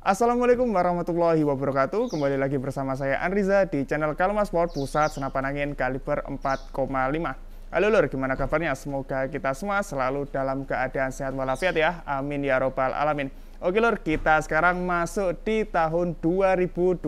Assalamualaikum warahmatullahi wabarakatuh. Kembali lagi bersama saya Anriza di channel Kalma Sport Pusat Senapan Angin kaliber 4,5. Halo lur, gimana kabarnya? Semoga kita semua selalu dalam keadaan sehat walafiat ya. Amin ya robbal alamin. Oke lur, kita sekarang masuk di tahun 2024.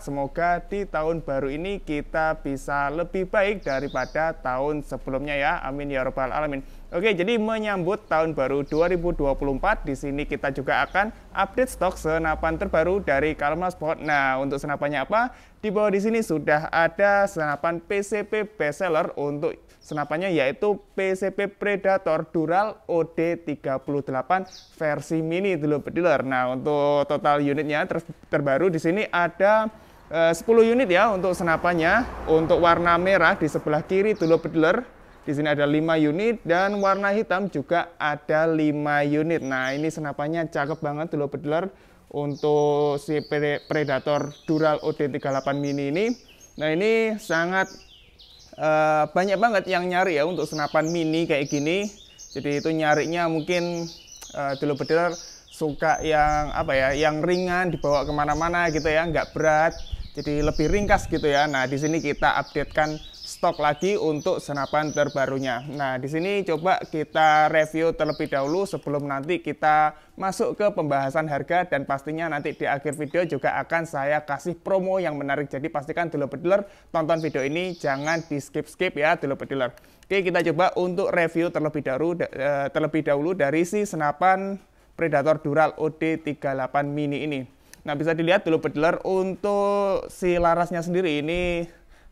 Semoga di tahun baru ini kita bisa lebih baik daripada tahun sebelumnya ya. Amin ya robbal alamin. Oke, jadi menyambut tahun baru 2024, di sini kita juga akan update stok senapan terbaru dari Kalma Sport. Nah, untuk senapannya apa? Di bawah di sini sudah ada senapan PCP bestseller. Untuk senapannya yaitu PCP Predator Dural OD38 versi mini dulu bediler. Nah, untuk total unitnya terbaru di sini ada 10 unit ya untuk senapannya. Untuk warna merah di sebelah kiri dulu bediler. Di sini ada 5 unit dan warna hitam juga ada 5 unit. Nah, ini senapannya cakep banget dulu bediler untuk si Predator Dural OD38 mini ini. Nah, ini sangat banyak banget yang nyari ya untuk senapan mini kayak gini. Jadi itu nyarinya mungkin dulu bediler suka yang apa ya, yang ringan dibawa kemana-mana gitu ya, nggak berat. Jadi lebih ringkas gitu ya. Nah, di sini kita updatekan stok lagi untuk senapan terbarunya. Nah, di sini coba kita review terlebih dahulu sebelum nanti kita masuk ke pembahasan harga, dan pastinya nanti di akhir video juga akan saya kasih promo yang menarik. Jadi pastikan dulu bediler tonton video ini, jangan di skip-skip ya dulu bediler. Oke, kita coba untuk review terlebih dahulu dari si senapan Predator Dural OD38 mini ini. Nah, bisa dilihat dulu bediler untuk si larasnya sendiri ini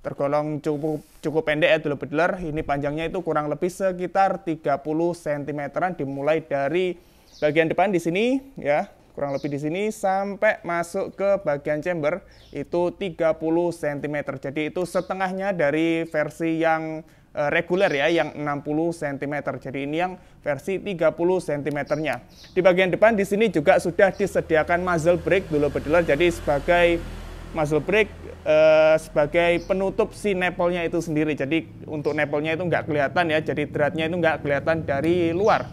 tergolong cukup pendek ya dulu bediler. Ini panjangnya itu kurang lebih sekitar 30 cm dimulai dari bagian depan di sini ya, kurang lebih di sini sampai masuk ke bagian chamber itu 30 cm. Jadi itu setengahnya dari versi yang reguler ya, yang 60 cm. Jadi ini yang versi 30 cm-nya. Di bagian depan di sini juga sudah disediakan muzzle brake dulu bediler. Jadi sebagai muzzle brake sebagai penutup si nepelnya itu sendiri. Jadi untuk nepelnya itu nggak kelihatan ya, jadi dratnya itu nggak kelihatan dari luar.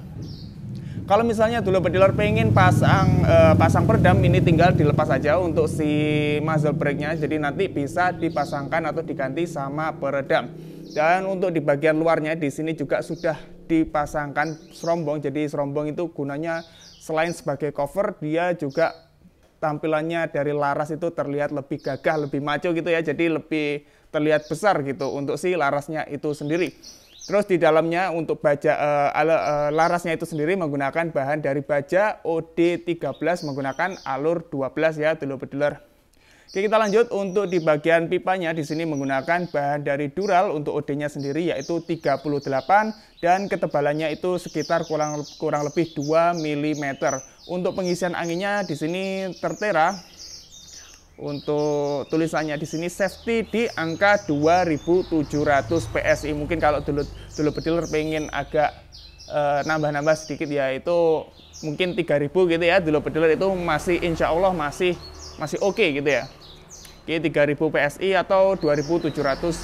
Kalau misalnya dulu bediler pengen pasang peredam, ini tinggal dilepas aja untuk si muzzle brake-nya. Jadi nanti bisa dipasangkan atau diganti sama peredam. Dan untuk di bagian luarnya di sini juga sudah dipasangkan serombong. Jadi serombong itu gunanya selain sebagai cover, dia juga tampilannya dari laras itu terlihat lebih gagah, lebih maco gitu ya. Jadi lebih terlihat besar gitu untuk si larasnya itu sendiri. Terus di dalamnya untuk baja larasnya itu sendiri menggunakan bahan dari baja OD13 menggunakan alur 12 ya dulu bediler. Oke, kita lanjut untuk di bagian pipanya. Di sini menggunakan bahan dari Dural untuk OD-nya sendiri yaitu 38 dan ketebalannya itu sekitar kurang lebih 2 mm. Untuk pengisian anginnya di sini tertera. Untuk tulisannya di sini safety di angka 2700 PSI. Mungkin kalau dulu bediler pengen agak nambah-nambah sedikit ya, itu mungkin 3000 gitu ya. Dulu bediler itu masih insya Allah masih oke gitu ya. Oke, 3000 PSI atau 2700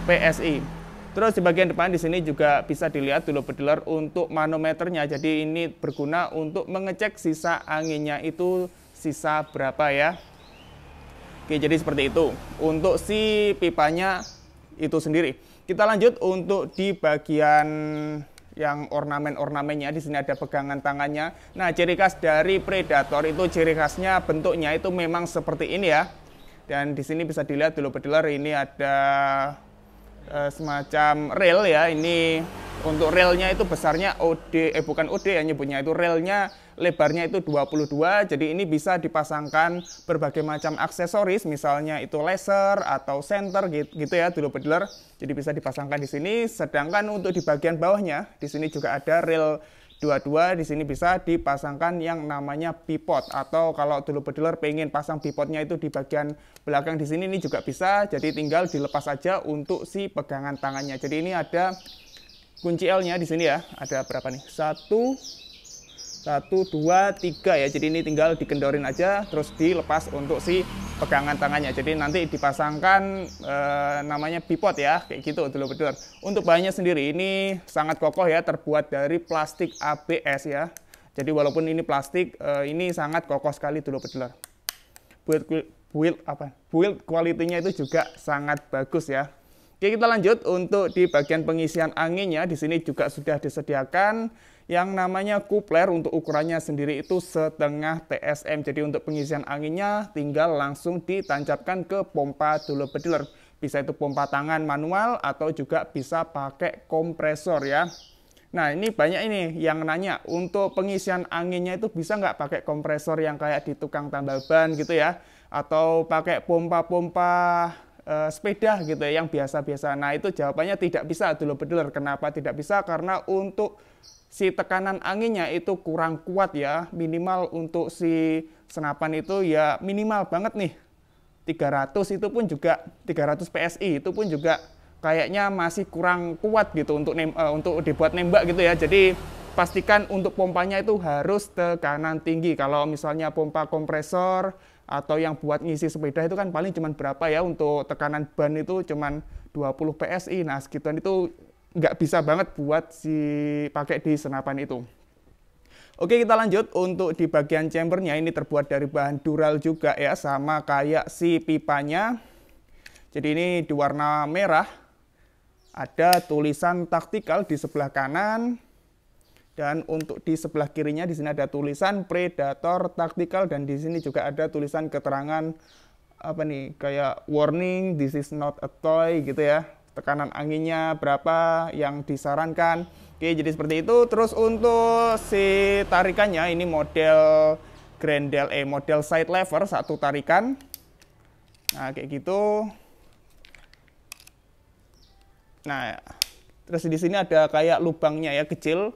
PSI. Terus di bagian depan di sini juga bisa dilihat dulu bediler untuk manometernya. Jadi ini berguna untuk mengecek sisa anginnya itu sisa berapa ya. Oke, jadi seperti itu untuk si pipanya itu sendiri. Kita lanjut untuk di bagian yang ornamen-ornamennya. Di sini ada pegangan tangannya. Nah, ciri khas dari Predator itu ciri khasnya bentuknya itu memang seperti ini ya. Dan di sini bisa dilihat dulu bediler ini ada semacam rail ya. Ini untuk railnya itu besarnya bukan OD ya nyebutnya, itu railnya lebarnya itu 22. Jadi ini bisa dipasangkan berbagai macam aksesoris, misalnya itu laser atau center gitu ya dulu bediler. Jadi bisa dipasangkan di sini. Sedangkan untuk di bagian bawahnya di sini juga ada rail 22. Di sini bisa dipasangkan yang namanya pivot, atau kalau dulu bediler pengen pasang pivotnya itu di bagian belakang di sini, ini juga bisa. Jadi tinggal dilepas saja untuk si pegangan tangannya. Jadi ini ada kunci L-nya di sini ya. Ada berapa nih? 1, 2, 3 ya. Jadi ini tinggal dikendorin aja terus dilepas untuk si pegangan tangannya. Jadi nanti dipasangkan namanya pivot ya, kayak gitu dulu bediler. Untuk bahannya sendiri ini sangat kokoh ya, terbuat dari plastik ABS ya. Jadi walaupun ini plastik, ini sangat kokoh sekali dulu pedeler. Build quality-nya itu juga sangat bagus ya. Oke, kita lanjut untuk di bagian pengisian anginnya. Di sini juga sudah disediakan yang namanya coupler. Untuk ukurannya sendiri itu setengah TSM. Jadi untuk pengisian anginnya tinggal langsung ditancapkan ke pompa dulu pedeler. Bisa itu pompa tangan manual atau juga bisa pakai kompresor ya. Nah, ini banyak ini yang nanya, untuk pengisian anginnya itu bisa nggak pakai kompresor yang kayak di tukang tambal ban gitu ya, atau pakai pompa-pompa sepeda gitu ya, yang biasa-biasa. Nah, itu jawabannya tidak bisa dulu pedeler. Kenapa tidak bisa? Karena untuk si tekanan anginnya itu kurang kuat ya, minimal untuk si senapan itu ya minimal banget nih. 300 itu pun juga 300 PSI itu pun juga kayaknya masih kurang kuat gitu untuk dibuat nembak gitu ya. Jadi pastikan untuk pompanya itu harus tekanan tinggi. Kalau misalnya pompa kompresor atau yang buat ngisi sepeda itu kan paling cuman berapa ya, untuk tekanan ban itu cuman 20 PSI. Nah, segituan itu nggak bisa banget buat pakai di senapan itu. Oke, kita lanjut untuk di bagian chambernya. Ini terbuat dari bahan dural juga ya, sama kayak si pipanya. Jadi ini di warna merah. Ada tulisan taktikal di sebelah kanan, dan untuk di sebelah kirinya di sini ada tulisan Predator Tactical, dan di sini juga ada tulisan keterangan apa nih, kayak warning, this is not a toy gitu ya. Tekanan anginnya berapa yang disarankan. Oke, jadi seperti itu. Terus untuk si tarikannya ini model Grendel model side lever, satu tarikan. Nah, kayak gitu. Nah, terus di sini ada kayak lubangnya ya, kecil.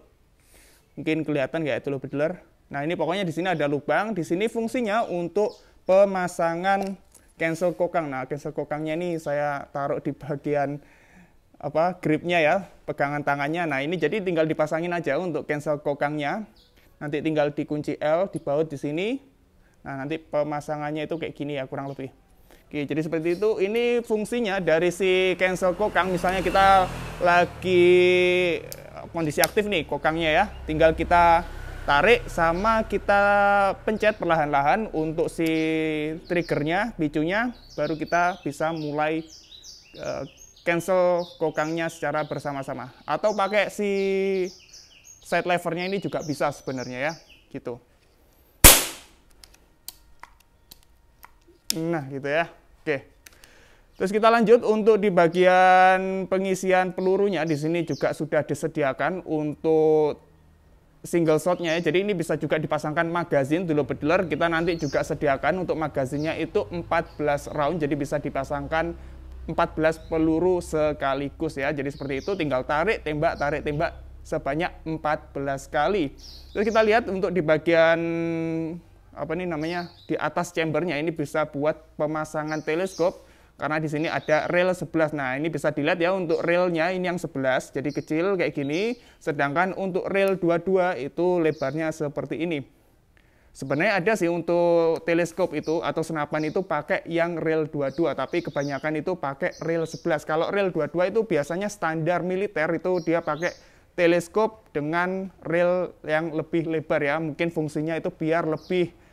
Mungkin kelihatan nggak itu pedeler. Nah, ini pokoknya di sini ada lubang. Di sini fungsinya untuk pemasangan cancel kokang. Nah, cancel kokangnya ini saya taruh di bagian gripnya ya, pegangan tangannya. Nah, ini jadi tinggal dipasangin aja untuk cancel kokangnya. Nanti tinggal dikunci L, dibaut di sini. Nah, nanti pemasangannya itu kayak gini ya, kurang lebih. Oke, jadi seperti itu. Ini fungsinya dari si cancel kokang. Misalnya kita lagi kondisi aktif nih kokangnya ya, tinggal kita tarik sama kita pencet perlahan-lahan untuk si triggernya, picunya, baru kita bisa mulai cancel kokangnya secara bersama-sama. Atau pakai si side levernya ini juga bisa sebenarnya ya, gitu. Nah, gitu ya. Oke. Terus kita lanjut untuk di bagian pengisian pelurunya. Di sini juga sudah disediakan untuk single shotnya ya. Jadi ini bisa juga dipasangkan magazin dulu pedeler. Kita nanti juga sediakan untuk magazinnya itu 14 round. Jadi bisa dipasangkan 14 peluru sekaligus ya. Jadi seperti itu, tinggal tarik tembak sebanyak 14 kali. Terus kita lihat untuk di bagian di atas chambernya ini bisa buat pemasangan teleskop, karena di sini ada rail 11. Nah, ini bisa dilihat ya, untuk railnya ini yang 11 jadi kecil kayak gini, sedangkan untuk rail 22 itu lebarnya seperti ini. Sebenarnya ada sih untuk teleskop itu atau senapan itu pakai yang rail 22, tapi kebanyakan itu pakai rail 11. Kalau rail 22 itu biasanya standar militer, itu dia pakai teleskop dengan rail yang lebih lebar ya. Mungkin fungsinya itu biar lebih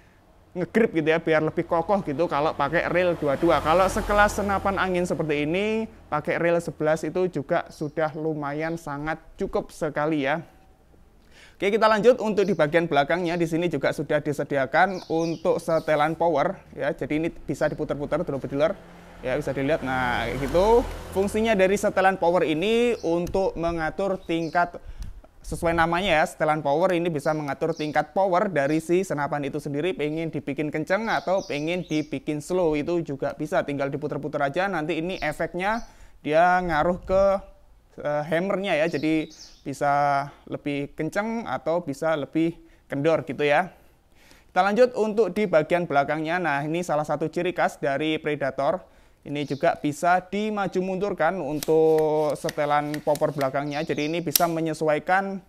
ngegrip gitu ya, biar lebih kokoh gitu kalau pakai rail 22. Kalau sekelas senapan angin seperti ini pakai rail 11 itu juga sudah lumayan sangat cukup sekali ya. Oke, kita lanjut untuk di bagian belakangnya. Di sini juga sudah disediakan untuk setelan power ya. Jadi ini bisa diputar-putar dulu pedeler. Ya, bisa dilihat. Nah, kayak gitu. Fungsinya dari setelan power ini untuk mengatur tingkat, sesuai namanya ya, setelan power ini bisa mengatur tingkat power dari si senapan itu sendiri. Pengen dibikin kenceng atau pengen dibikin slow itu juga bisa, tinggal diputar-putar aja. Nanti ini efeknya dia ngaruh ke hammernya ya, jadi bisa lebih kenceng atau bisa lebih kendor gitu ya. Kita lanjut untuk di bagian belakangnya. Nah, ini salah satu ciri khas dari Predator. Ini juga bisa dimaju mundurkan untuk setelan popor belakangnya. Jadi ini bisa menyesuaikan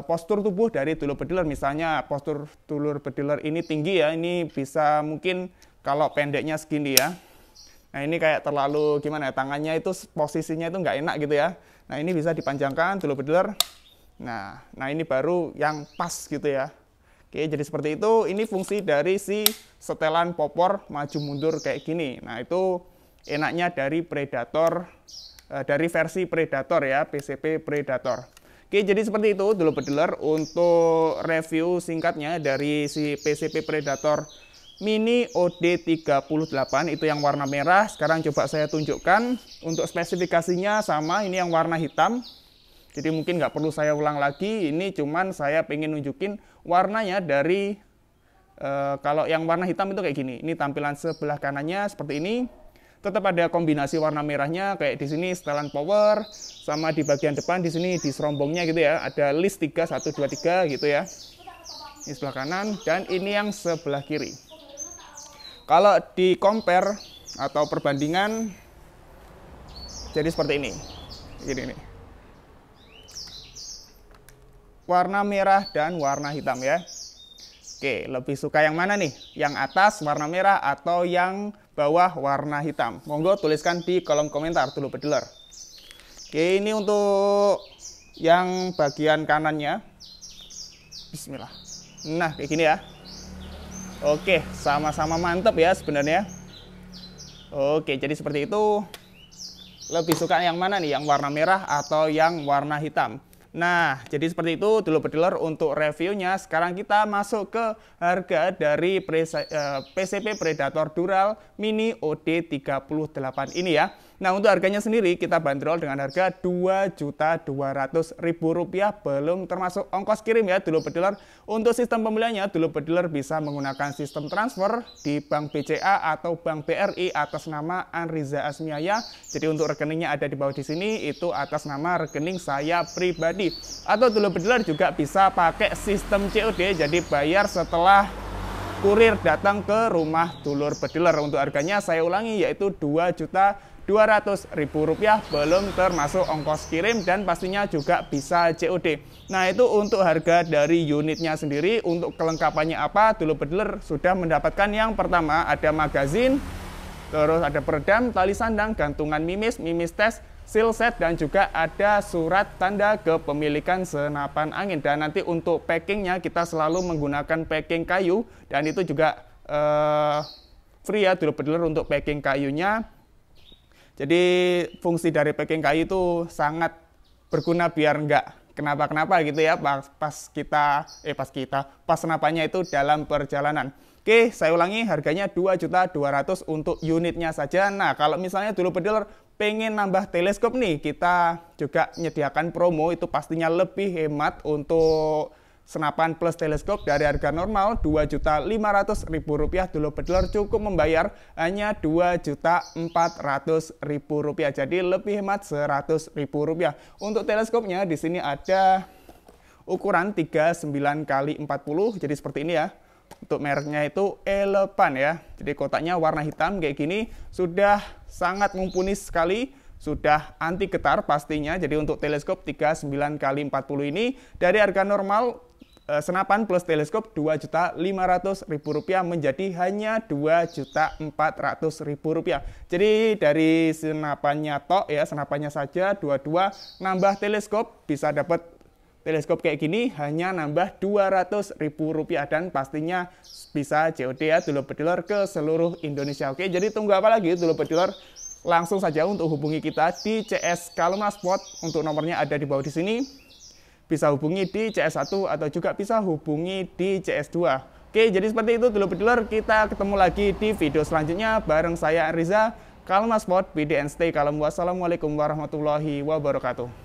postur tubuh dari dulur pedeler. Misalnya postur dulur pedeler ini tinggi ya, ini bisa mungkin kalau pendeknya segini ya. Nah, ini kayak terlalu gimana ya, tangannya itu posisinya itu nggak enak gitu ya. Nah, ini bisa dipanjangkan dulur pedeler. Nah ini baru yang pas gitu ya. Oke, jadi seperti itu. Ini fungsi dari si setelan popor maju mundur kayak gini. Nah itu enaknya dari Predator, dari versi Predator ya, PCP Predator. Oke, jadi seperti itu dulu pediler untuk review singkatnya dari si PCP Predator Mini OD38, itu yang warna merah. Sekarang coba saya tunjukkan untuk spesifikasinya sama, ini yang warna hitam. Jadi mungkin nggak perlu saya ulang lagi, ini cuman saya pengen nunjukin warnanya dari, kalau yang warna hitam itu kayak gini. Ini tampilan sebelah kanannya seperti ini. Tetap ada kombinasi warna merahnya kayak di sini setelan power, sama di bagian depan di sini di serombongnya gitu ya, ada list 3 1 2 3 gitu ya. Ini sebelah kanan dan ini yang sebelah kiri. Kalau di compare atau perbandingan jadi seperti ini. Gini nih. Warna merah dan warna hitam ya. Oke, lebih suka yang mana nih? Yang atas warna merah atau yang bawah warna hitam? Monggo tuliskan di kolom komentar dulu pediler. Oke, ini untuk yang bagian kanannya. Bismillah. Nah, kayak gini ya. Oke, sama-sama mantep ya sebenarnya. Oke, jadi seperti itu. Lebih suka yang mana nih? Yang warna merah atau yang warna hitam? Nah, jadi seperti itu dulu pediler untuk reviewnya. Sekarang kita masuk ke harga dari PCP Predator Dural Mini OD38 ini ya. Nah, untuk harganya sendiri kita bandrol dengan harga Rp2.200.000, belum termasuk ongkos kirim ya dulu pediler. Untuk sistem pembeliannya dulu pediler bisa menggunakan sistem transfer di Bank BCA atau Bank BRI atas nama Anriza Asmiaya. Jadi untuk rekeningnya ada di bawah di sini, itu atas nama rekening saya pribadi. Atau dulu pediler juga bisa pakai sistem COD, jadi bayar setelah kurir datang ke rumah dulur pediler. Untuk harganya saya ulangi yaitu Rp2.200.000, belum termasuk ongkos kirim dan pastinya juga bisa COD. Nah itu untuk harga dari unitnya sendiri. Untuk kelengkapannya apa, dulu pediler sudah mendapatkan yang pertama ada magazin, terus ada peredam, tali sandang, gantungan mimis, mimis tes, seal set, dan juga ada surat tanda kepemilikan senapan angin. Dan nanti untuk packingnya kita selalu menggunakan packing kayu, dan itu juga free ya dulu pediler untuk packing kayunya. Jadi fungsi dari packing kayu itu sangat berguna biar nggak kenapa-kenapa gitu ya pas senapannya itu dalam perjalanan. Oke, saya ulangi harganya Rp2.200.000 untuk unitnya saja. Nah, kalau misalnya dulu pediler pengen nambah teleskop nih, kita juga menyediakan promo, itu pastinya lebih hemat untuk senapan plus teleskop. Dari harga normal Rp2.500.000, dulu pediler cukup membayar hanya Rp2.400.000. Jadi lebih hemat Rp100.000. Untuk teleskopnya di sini ada ukuran 39x40, jadi seperti ini ya. Untuk mereknya itu Elepan ya. Jadi kotaknya warna hitam kayak gini, sudah sangat mumpuni sekali. Sudah anti getar pastinya. Jadi untuk teleskop 39x40 ini dari harga normal senapan plus teleskop Rp2.500.000 menjadi hanya Rp2.400.000. Jadi dari senapannya tok ya, senapannya saja dua-dua nambah teleskop bisa dapat teleskop kayak gini hanya nambah Rp200.000 dan pastinya bisa COD ya dulu pediler ke seluruh Indonesia. Oke, jadi tunggu apa lagi dulu pediler? Langsung saja untuk hubungi kita di CS Kalmas Sport. Untuk nomornya ada di bawah di sini. Bisa hubungi di CS1 atau juga bisa hubungi di CS2. Oke, jadi seperti itu dulu pediler. Kita ketemu lagi di video selanjutnya bareng saya Riza, Kalmas Sport, BDN Stay Kalem. Wassalamualaikum warahmatullahi wabarakatuh.